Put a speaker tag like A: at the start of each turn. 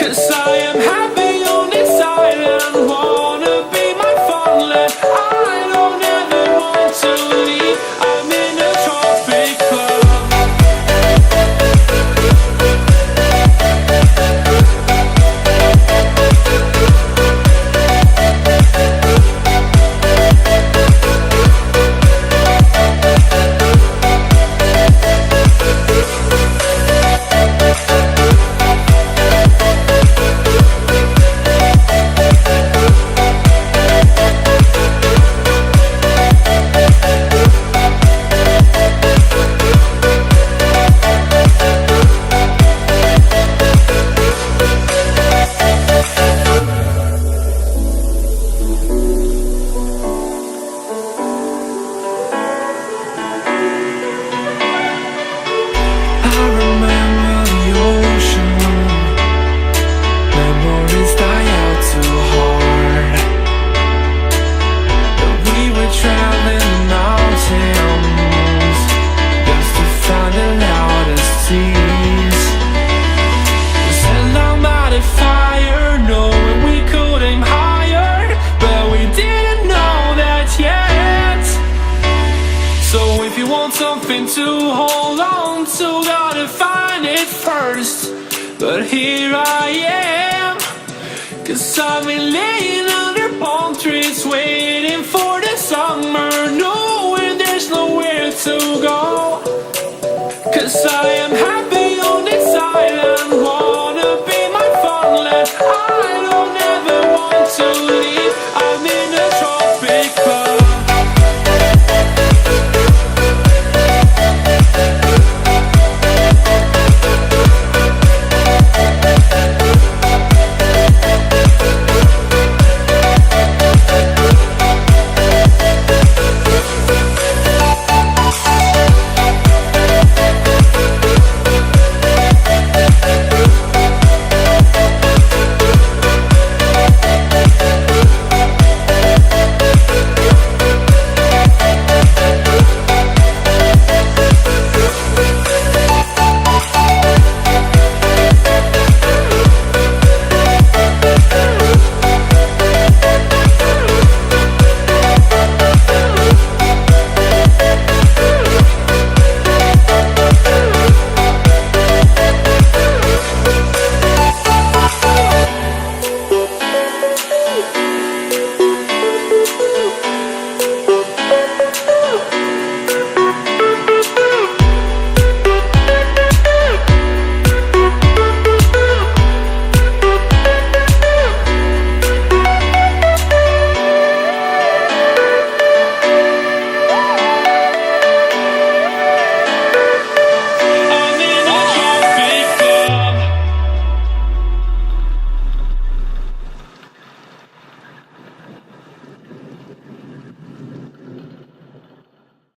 A: 'Cause I am happy on this island, wanna be my fun-land. I don't ever want to leave, I'm in a tropic club. Something to hold on to, gotta find it first. But here I am, 'cause I've been laying under palm trees, waiting for the summer, knowing there's nowhere to go. 'Cause I am happy on this island,